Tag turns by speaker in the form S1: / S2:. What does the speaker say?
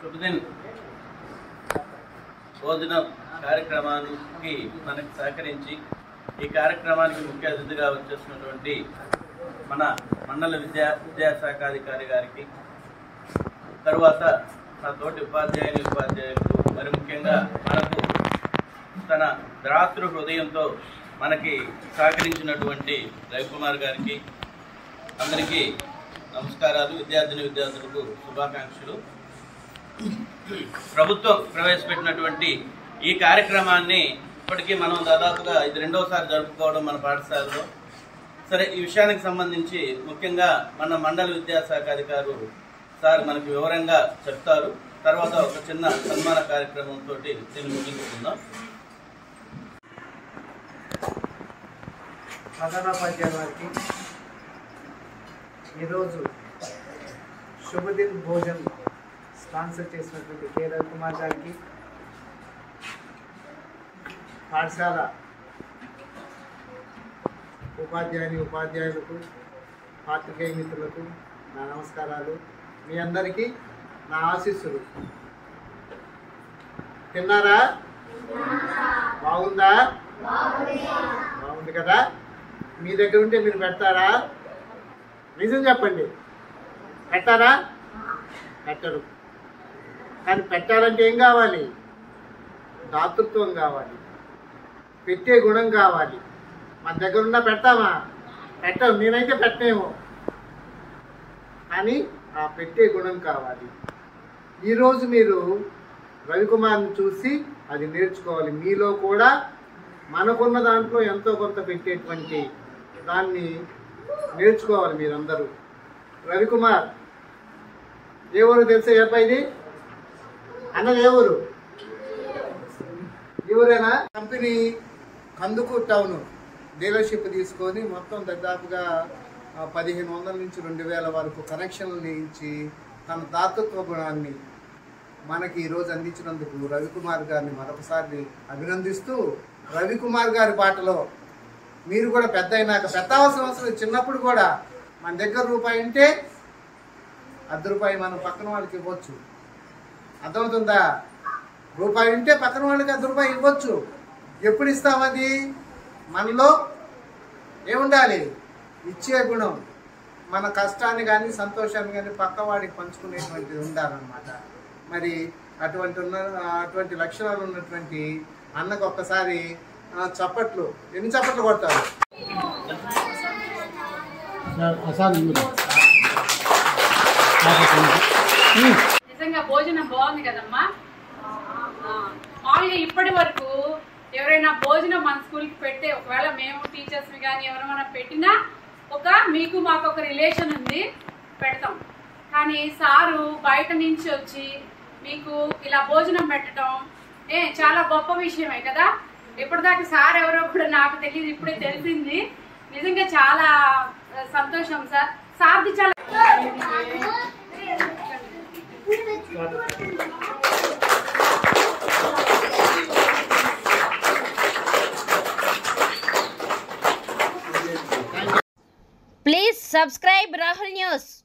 S1: శుభదిన్ భోజనం కార్యక్రమానికి మనకు సహకరించి ఈ కార్యక్రమానికి ముఖ్య అతిథిగా వచ్చేసినటువంటి మన మండల విద్యాశాఖాధికారి గారికి, తరువాత నా తోటి ఉపాధ్యాయులు మరి ముఖ్యంగా మనకు తన దాతృ హృదయంతో మనకి సహకరించినటువంటి రవికుమార్ గారికి అందరికీ నమస్కారాలు. విద్యార్థులకు శుభాకాంక్షలు. ప్రభుత్వం ప్రవేశపెట్టినటువంటి ఈ కార్యక్రమాన్ని ఇప్పటికీ మనం దాదాపుగా ఇది రెండవసారి జరుపుకోవడం మన పాఠశాలలో. సరే, ఈ విషయానికి సంబంధించి ముఖ్యంగా మన మండల విద్యాశాఖాధికారు సార్ మనకు వివరంగా చెప్తారు. తర్వాత ఒక చిన్న సన్మాన కార్యక్రమంతో దీన్ని ముగించుకుందాం.
S2: ప్రధానోపాధ్యాయుల వారికి ఈరోజు శుభదిన్ భోజన్ స్పాన్సర్ చేసినటువంటి కె రవికుమార్ గారికి, పాఠశాల ఉపాధ్యాయులకు, పాత్రికేయ మిత్రులకు నా నమస్కారాలు. మీ అందరికీ నా ఆశీస్సులు. తిన్నారా? బాగుందా? బాగుంది కదా? మీ దగ్గర ఉంటే మీరు పెడతారా? నిజం చెప్పండి, పెట్టారా? పెట్టరు. కానీ పెట్టాలంటే ఏం కావాలి? దాతృత్వం కావాలి, పెట్టే గుణం కావాలి. మన దగ్గర ఉన్నా పెడతామా? పెట్టవు. నేనైతే పెట్టనేమో, కానీ ఆ పెట్టే గుణం కావాలి. ఈరోజు మీరు రవికుమార్ని చూసి అది నేర్చుకోవాలి. మీలో కూడా మనకున్న దాంట్లో ఎంతో కొంత పెట్టేటువంటి దాన్ని నేర్చుకోవాలి మీరందరూ. రవికుమార్ ఏ ఊరు తెలుసా? ఇది అన్నది ఏ ఊరు? ఈ ఊరేనా? కంపెనీ కందుకూరు టౌన్ డీలర్షిప్ తీసుకొని మొత్తం దాదాపుగా 1500 నుంచి 2000 వరకు కనెక్షన్లు ఇచ్చి తన దాతృత్వ గుణాన్ని మనకి ఈరోజు అందించినందుకు రవికుమార్ గారిని మరొకసారి అభినందిస్తూ, రవికుమార్ గారి బాటలో మీరు కూడా పెద్ద అయినాక, పెద్ద అవసరం చిన్నప్పుడు కూడా మన దగ్గర రూపాయి ఉంటే ₹10 మనం పక్కన వాళ్ళకి ఇవ్వచ్చు. అర్థమవుతుందా? రూపాయి ఉంటే పక్కన వాళ్ళకి ₹10 ఇవ్వచ్చు. ఎప్పుడు ఇస్తాం? అది మనలో ఏముండాలి? ఇచ్చే గుణం. మన కష్టాన్ని కానీ సంతోషాన్ని కానీ పక్కవాడికి పంచుకునేటువంటిది ఉండాలన్నమాట. మరి అటువంటి లక్షణాలు ఉన్నటువంటి అన్నకు ఒక్కసారి చప్పట్లు. ఎన్ని చప్పట్లు కొడతారు?
S3: నిజంగా భోజనం బాగుంది కదమ్మా. మామూలుగా ఇప్పటి వరకు ఎవరైనా భోజనం మన స్కూల్కి పెడితే, ఒకవేళ మేము టీచర్స్ కానీ ఎవరైనా పెట్టినా మీకు మాకు ఒక రిలేషన్ ఉంది, పెడతాం. కానీ సారు బయట నుంచి వచ్చి మీకు ఇలా భోజనం పెట్టడం చాలా గొప్ప విషయమే కదా. ఇప్పటిదాకా సార్ ఎవరో కూడా నాకు తెలియదు, ఇప్పుడే తెలిసింది. నిజంగా చాలా సంతోషం సార్. సార్ది చాలా
S4: Please subscribe Rahul News.